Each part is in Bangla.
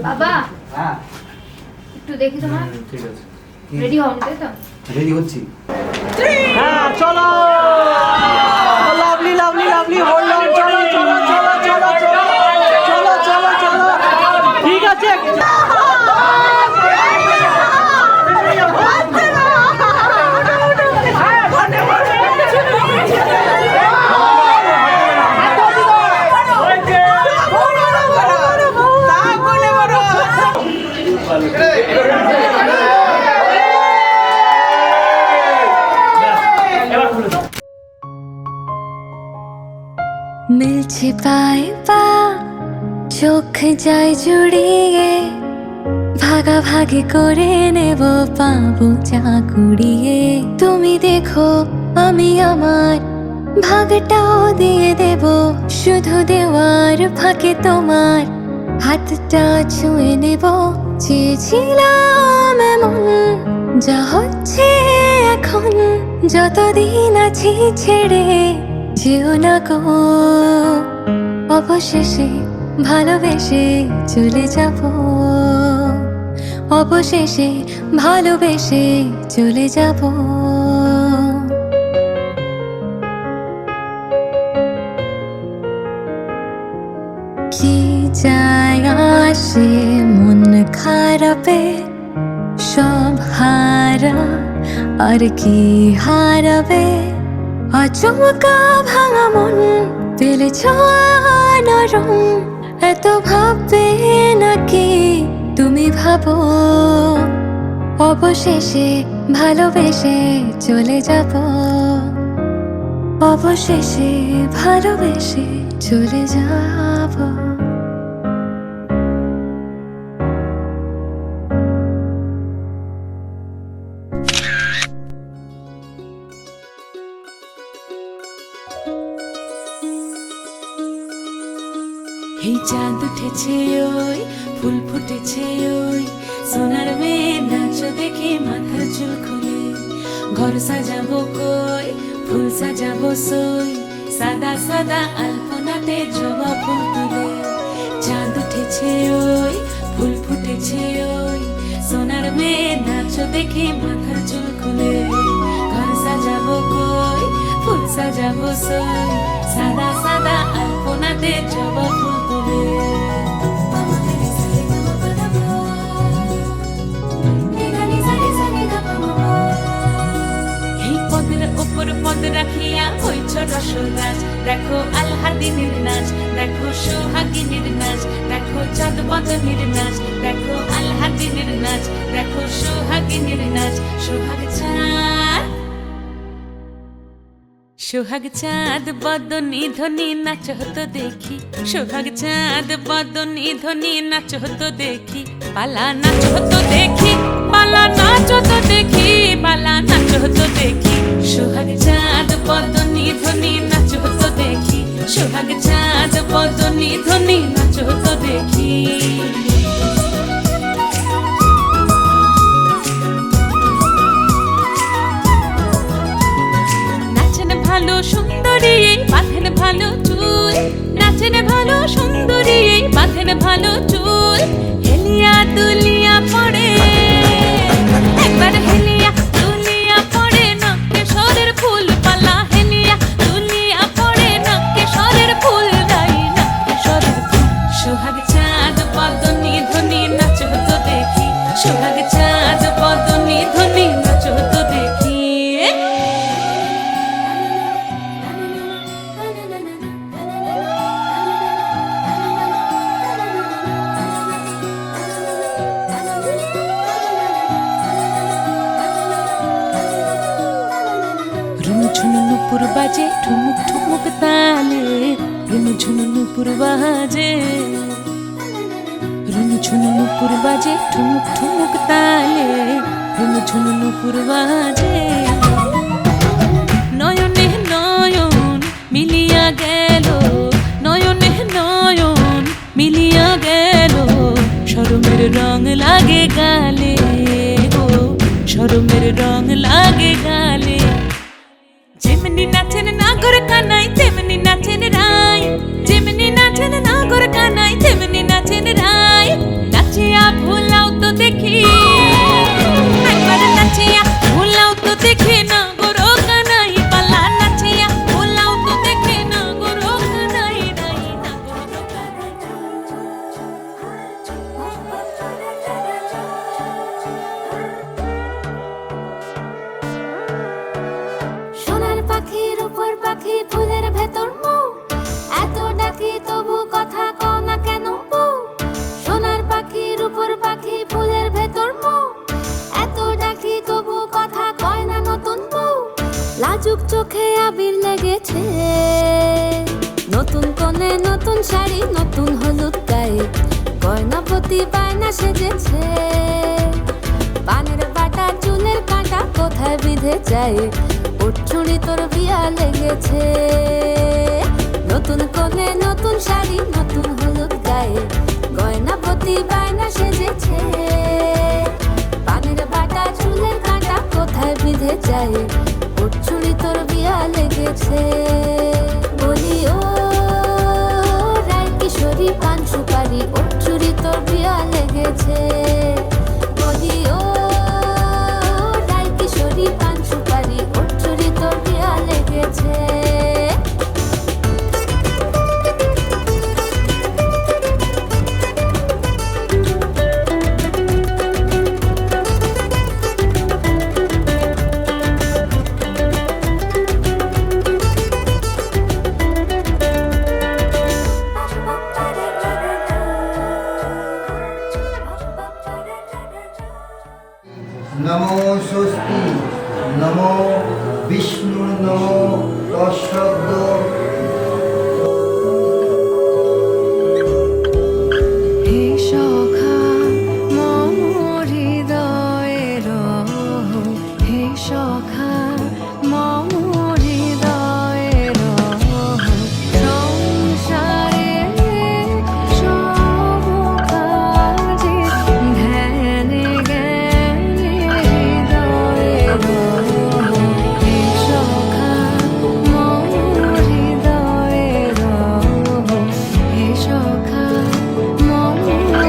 বাবা হ্যাঁ একটু দেখি তোমার ঠিক আছে রেডি হও তাই তো রেডি হচ্ছি হ্যাঁ চলো lovely lovely lovely hold on চলো চলো চলো চলো চলো চলো চলো চলো ঠিক আছে মিলছে পায়ে পা চোখ যায় জুড়িয়ে ভাগাভাগি করে নেব পাবো যা কুড়িয়ে তুমি দেখো আমি আমার ভাগটাও দিয়ে দেব শুধু দেওয়ার ফাঁকে তোমার হাতটা ছুঁয়ে নেব চেয়েছিলাম এমন যা হচ্ছে এখন যতদিন আছি ছেড়ে যেও না গো অবশেষে ভালোবেসে চলে যাব অবশেষে ভালোবেসে চলে যাব কি যায় আসে মন খারাপে সব হারা আর কি হারাবে আচমকা ভাঙা মন পেলে ছোঁয়া নরম এত ভাববে নাকি তুমি ভাবো অবশেষে ভালোবেসে চলে যাব অবশেষে ভালোবেসে চলে যাব এই চাঁদ উঠেছে ওই ফুল ফুটেছে ওই সোনার মেয়ে নাচ দেখে মাথার চুল খুলে ঘর সাজাবো কই ফুল সাজাবো সই সাদা সাদা আলপনাতে জবা ফুল তুলে চাঁদ উঠেছে ওই ফুল ফুটেছে ওই সোনার মেয়ে নাচ দেখে মাথার চুল খুলে ঘর সাজাবো কই ফুল সাজাবো সই সাদা সাদা আলপনাতে জবা ফুল তুলে এই পদের উপর পদ রাখিয়া হইছ রসরাজ দেখো আলহাদিনের নাচ দেখো সোহাগিনীর নাচ দেখো চাঁদ বদনের নাচ দেখো আলহাদিনের নাচ দেখো সোহাগিনীর নাচ সোহাগ চাঁদ সোহাগ চাঁদ বদনী ধ্বনি নাচ হতো দেখি সোহাগ চাঁদ বদনী ধ্বনি নাচ হতো দেখি পালা নাচ হতো দেখি পালা নাচ হতো দেখি পালা নাচ হতো দেখি সোহাগ চাঁদ বদনী ধ্বনি নাচ হতো দেখি সোহাগ চাঁদ বদনী ধ্বনি নাচ হতো দেখি ভালো সুন্দরী বাঁধেন ভালো চুল নাচেন ভালো সুন্দরী বাঁধেন ভালো চুল হেলিয়া দুলিয়া পড়ে একবার হেলিয়া দুলিয়া পড়ে নকে সরের ফুল পালা হেলিয়া দুলিয়া পড়ে নকে সরের ফুল দাই নকে সরের ফুল সোহাগ চাঁদ বদনী ধ্বনি নাচ হতো দেখি সোহাগ চাঁদ বদনী ধ্বনি নাচ হতো দেখি নুপুর বাজে ঠুমুক ঠুমুক তালে রুনু ঝুনু নুপুর বাজে রুনু ঝুনু নুপুর বাজে ঠুমুক ঠুমুক তালে রুনু ঝুনু নুপুর বাজে নয়নে নয়ন মিলিয়া গেল নয়নে নয়ন মিলিয়া গেল শরমের রং লাগে গালে গো শরমের রং লাগে গালে যেমনি নাচেন নাগর কানাই তেমনি নাচেন রায় যেমনি নাচেন নাগর কানাই তেমনি নাচেন রায় নাচে নাজুক চোখে আবির লেগেছে, নতুন কোণে নতুন শাড়ি নতুন হলুদ গায়ে, গয়নাপতি বায়না সেজেছে। পানের বাটা চুলের কাঁটা কোথায় বিঁধে যায়, ওর চুড়ি তোর বিয়া লেগেছে। নতুন কোণে নতুন শাড়ি নতুন হলুদ গায়ে, গয়নাপতি বায়না সেজেছে। পানের বাটা চুলের কাঁটা কোথায় বিঁধে যায়, ওর চুড়ি তোর বিয়া লেগেছে। বলি ও রায় কিশোরী পান সুপারি, ওর চুড়ি তোর বিয়া লেগেছে। বলি ও রায় কিশোরী পান সুপারি, ওর চুড়ি তোর বিয়া লেগেছে। নমো স্বস্তি, নমো বিষ্ণু, নমো তৎসদ্য। হে সখা মম হৃদয়ের, হে সখা মম হৃদয়ের, সংসারে সব কাজে ধ্যানে জ্ঞানে হৃদয়ের, হে সখা মম হৃদয়ের, হে সখা মম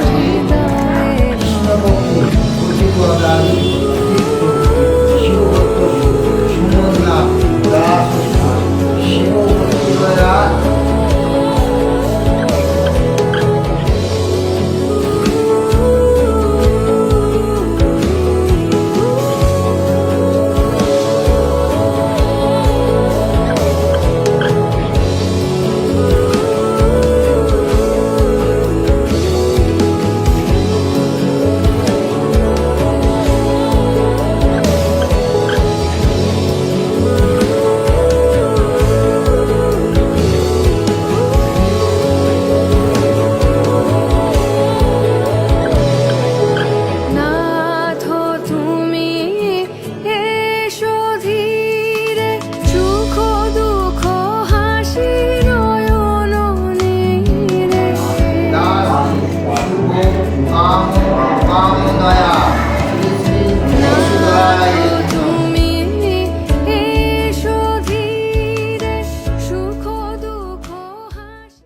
হৃদয়ের। কৃষ্ণভক্তি পতিতদারি শিবভক্ত সুমনা দাস শিবভক্তিরা। নাথ তুমি এসো ধীরে, সুখ দুঃখ হাসি নয়ন নীরে। দাস শুভ কাম কাম দয়া শ্রী শ্রী বসুদেবায় নমঃ। তুমি এসো ধীরে, সুখ দুঃখ হাসি।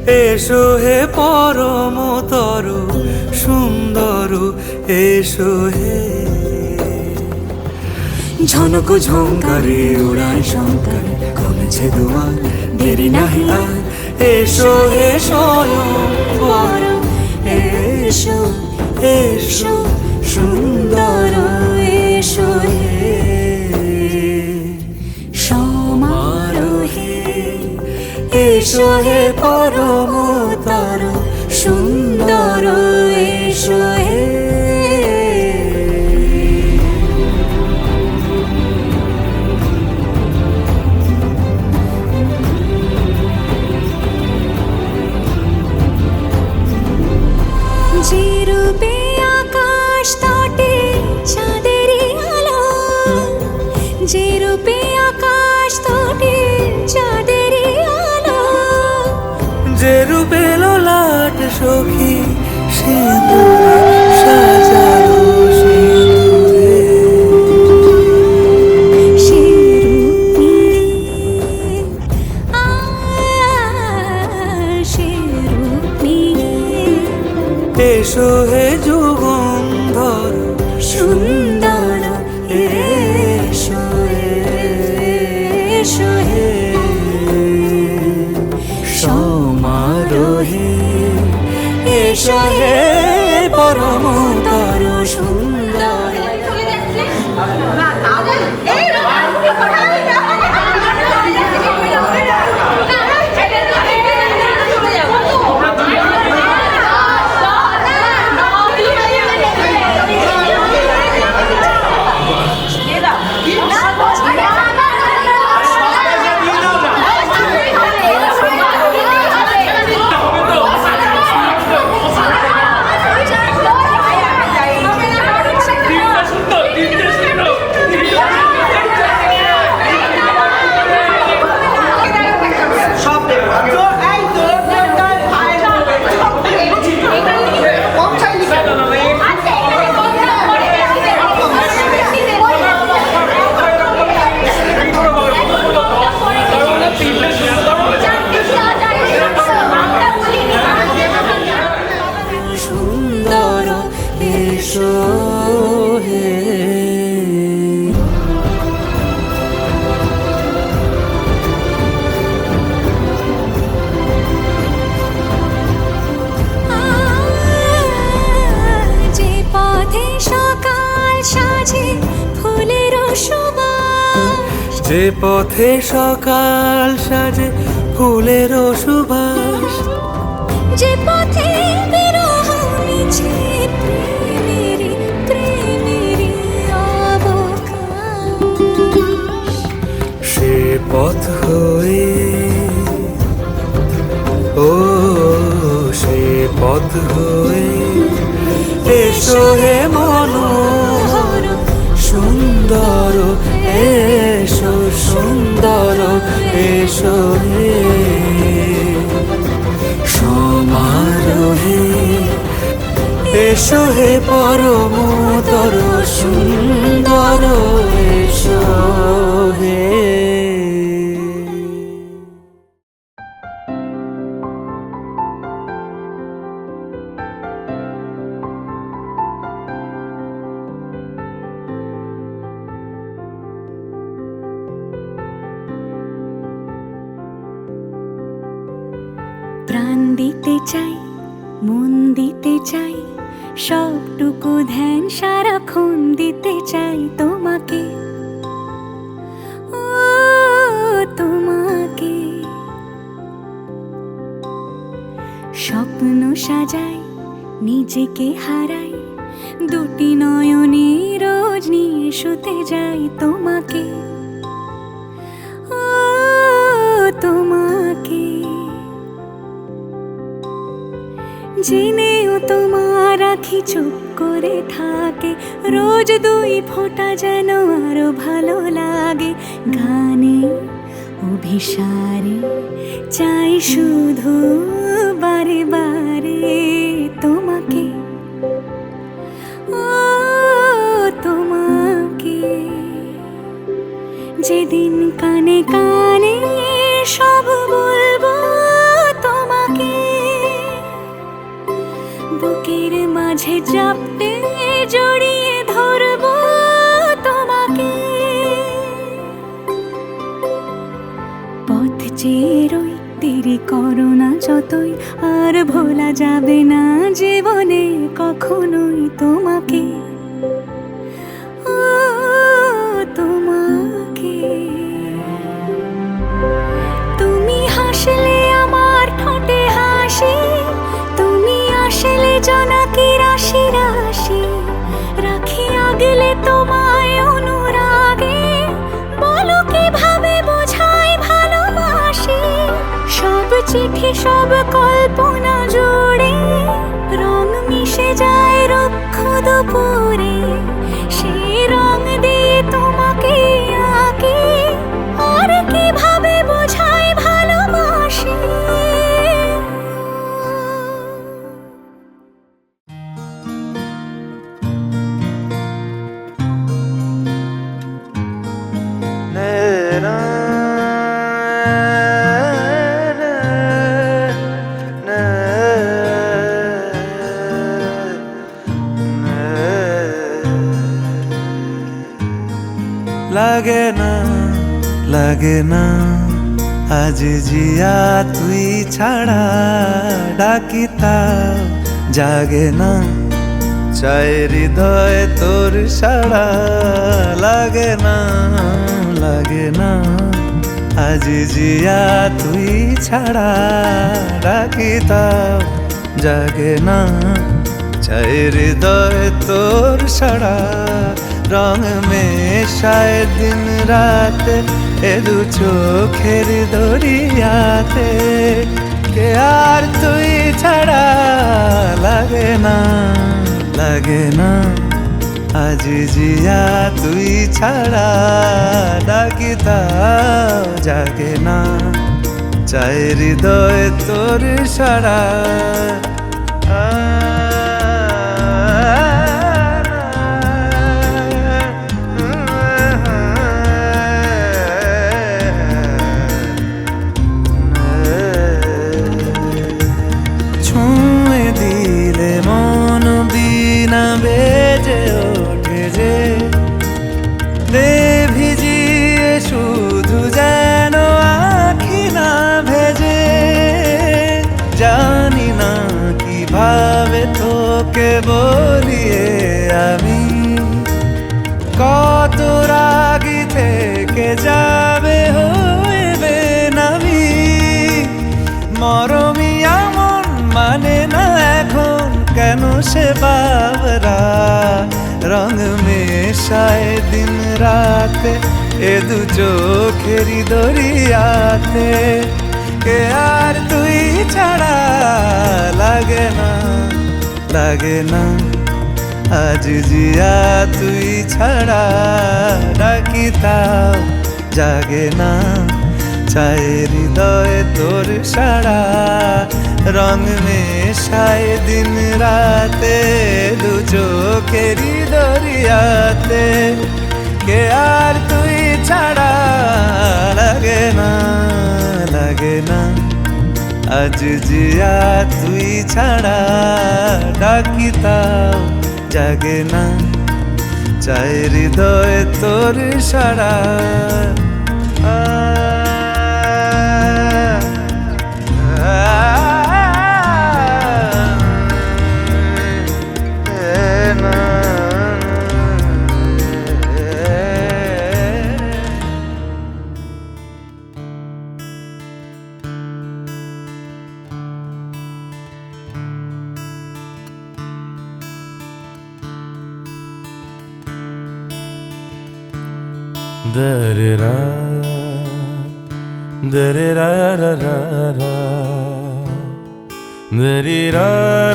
এসো হে পরমতর সুন্দর, এসো হে। ঝনক ঝঙ্কারে উড়ায় শঙ্কার, কমেছে দুয়ার দেরি নাহি আর। এসো হে স্বয়ং বর, এসো এসো সুন্দর, এসো হে সমারোহে। এসো হে পরমতর সুন্দর, এসো হে। যে রূপে আকাশ তটে চাঁদেরই আলো, যে রূপে আকাশ তটে চাঁদেরই আলো, যে রূপে ললাট সখী সিঁদুর সাজালো সিঁদুরে। সে রূপ নিয়ে, সে রূপ নিয়ে। এসো হে যুগন্ধর সুন্দর, এসো এসো হে সমারোহে। এসো হে পরমতর সুন্দর। সুন্দর, এসো হে। যে পথে সকাল সাজে ফুলের সুবাস, যে পথে সকাল সাজে ফুলের সুবাস, যে পথে বিরহ মিছে প্রেমেরই প্রেমেরই অবকাশ, সে পথ হয়ে ও সে পথ হয়ে। এসো হে মনোহর সুন্দর, এসো সুন্দর, এসো হে সমারোহে। এসো হে পরমতর সুন্দর, এসো হে। প্রাণ দিতে চাই, মন দিতে চাই, সবটুকু ধ্যান সারাক্ষণ দিতে চাই তোমাকে, ও তোমাকে। স্বপ্ন সাজাই, নিজেকে হারাই, দুটি নয়নে রোজ নিয়ে শুতে যাই তোমাকে, ও তোমাকে। জেনেও তোমার আখি চুপ করে থাকে, রোজ দুই ফোঁটা যেন আরো ভালো লাগে। গানে অভিসারে চাই শুধু বারে বারে তোমাকে, ও তোমাকে। যেদিন কানে কানে সব বলবো তোমাকে, জাপটে জড়িয়ে ধরবো তোমাকে। পথ চেয়ে রই, দেরি করো না যতই, আর ভোলা যাবে না জীবনে কখনোই তোমাকে, ও তোমাকে। তুমি হাসলে আমার ঠোঁটে হাসি, তুমি আসলে জোনাকি রাশি রাশি, রাখি আগলে তোমায় অনুরাগে, বলো কিভাবে বোঝাই ভালোবাসি। সব চিঠি সব কল্পনা জুড়ে রং মিশে যায় রুক্ষ দুপুরে, সেই রং দিয়ে তোমাকে আঁকি, আর কিভাবে বোঝাই ভালোবাসি। লাগে না লাগে না আজ জিয়া তুই ছাড়া, ডাকিতা জাগে না চায় হৃদয় তোর সাড়া। লাগে না লাগে না আজ জিয়া তুই ছাড়া, ডাকিতা জাগে না চায় হৃদয় তোর সাড়া। রং মেশায় দিন রাত এ দু চোখের দরিয়াতে, কে আর তুই ছাড়া। লাগে না লাগে না আজ জিয়া তুই ছাড়া, ডাকিতা জাগে না চায় হৃদয় তোর সাড়া। বেজে ওঠে যে দে ভিজিয়ে শুধু যেন আখি না ভেজে। জানি না কিভাবে তোকে বলিয়ে আমি, কত রাগি থেকে যাবে হইবে নামি। মরমি এমন মানে না এখন কেন সে বাবরা, রং মেশায় দিন রাতে এ দু চোখেরি দরিয়াতে, কে আর তুই ছাড়া। লাগে না লাগে না আজ জিয়া তুই ছাড়া, ডাকিতাও জাগে না চায় হৃদয় তোর সাড়া। রং মেশায় দিন রাতে দু চোখেরি দরিয়াতে, কে আর তুই ছাড়া। লাগে না লাগে না আজ জিয়া তুই ছাড়া, ডাকিতাও জাগে না চায় হৃদয় তোর সাড়া। Da-da-da, da-da-da-da-da-da, da-da-da-da-da-da-da,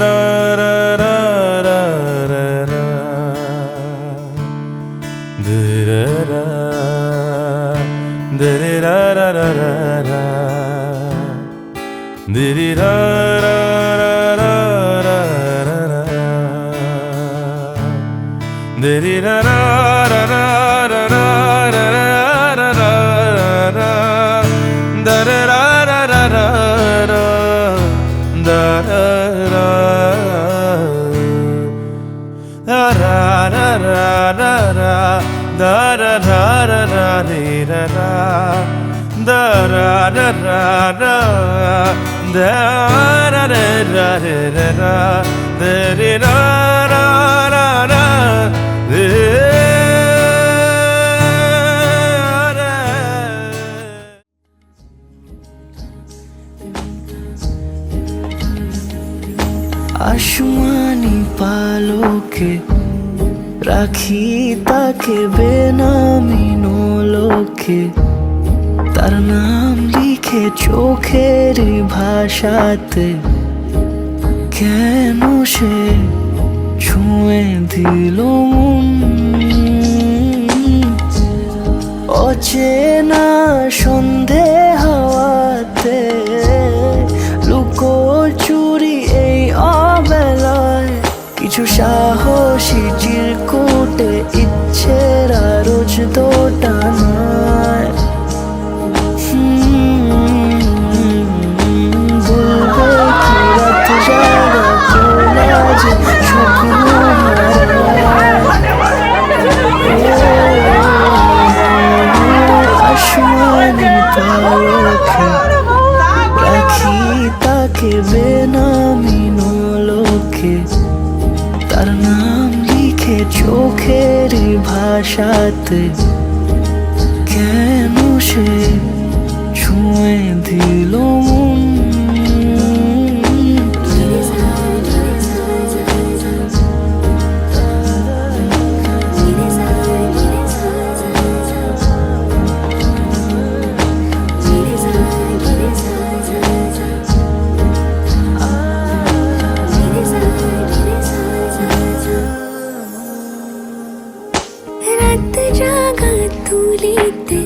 da-da-da, da-da-da-da-da-da, da-da-da-da-da-da, da-da-da-da-da-da. আসমানি পালকে রাখি তাকে বেনামি নোলকে, তার নাম লিখে চোখের ভাষাতে। কেন সে ছুঁয়ে দিল মন, অচেনা সন্ধে হাওয়াতে, লুকোচুরি এই অবেলায়। কিছু সাহসী চিরকুটে ইচ্ছেরা রোজ দোটানায়। বলবে কি রাত জাগা তোলা যে স্বপ্ন আসমানি পালকে রাখি তাকে বেনামি নোলকে, তার নাম লিখে চোখের ভাষাতে। কেন সে ছুঁয়ে দিল মন, রাত জাগা তুলিতে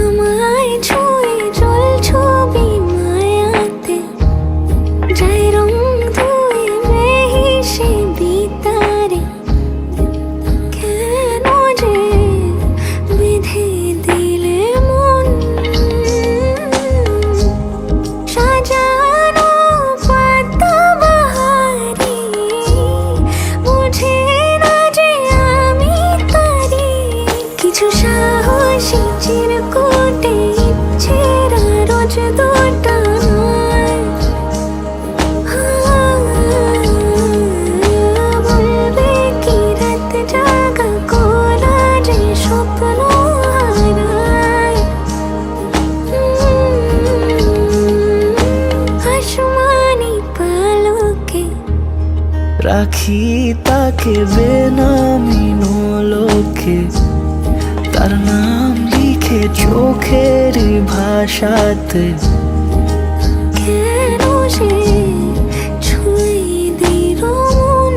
আমায় ছুঁয়ে জল ছবি মায়াতে, যাই রং ধুয়ে মেহিসে বিতারে। কেন যে বেঁধে দিলে মন, সাজানো পাতা বাহারি, বুঝে না যে আমি তারি। কিছু সাহসী চিরকুটে ইচ্ছেরা রোজ দোটানায়। বলবে কি রাত জাগা কোলা যে স্বপ্ন হারায়। আসমানি পালকে রাখি তাকে বেনামি নোলকে, তার নাম লিখে চোখের ভাষাতে। কেন সে ছুঁয়ে দিল মন,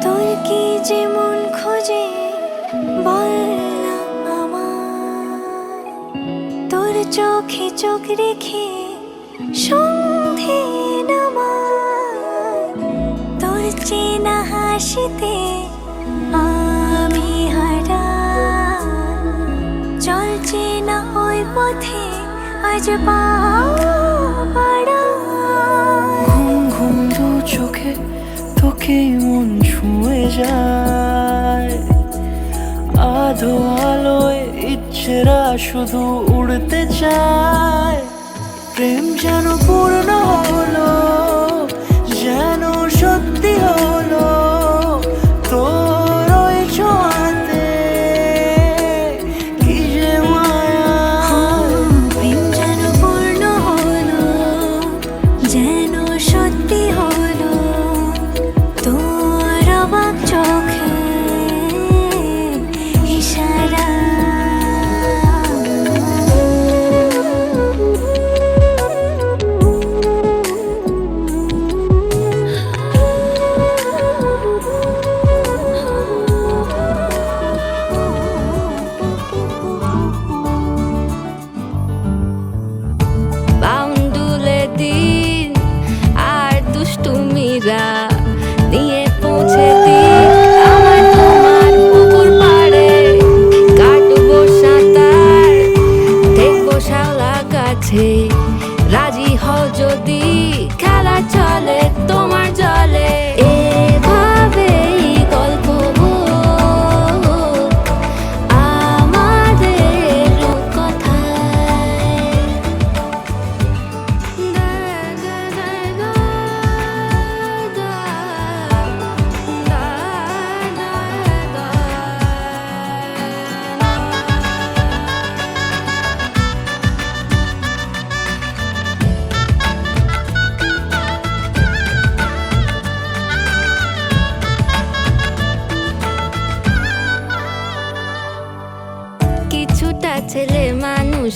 তোর কি যে মন খোঁজে বল না আমায়। তোর চোখে চোখ রেখে সন্ধে নামায়। তোর চেনা হাসিতে আমি হারাই। চল চেনা ওই পথে আজ পা বাড়াই। ঘুম ঘুম দু চোখে তোকে মন ছুঁয়ে যায়। আধো আলোয় ইচ্ছেরা শুধু উড়তে চায়। প্রেম যেন পূর্ণ হলো, যেন সত্যি হলো তোর ওই ছোঁয়াতে। কি যে মায়া, প্রেম যেন পূর্ণ হলো, যেন সত্যি হলো তোর অবাক চোখে ইশারা।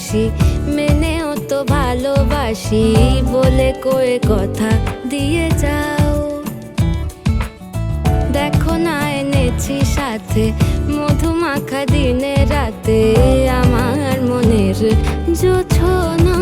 হাসি মেনেও তো ভালোবাসি বলে কয়ে কথা দিয়ে যাও। দেখো না এনেছি সাথে মধুমাখা দিনে রাতে আমার মনের জোছনা।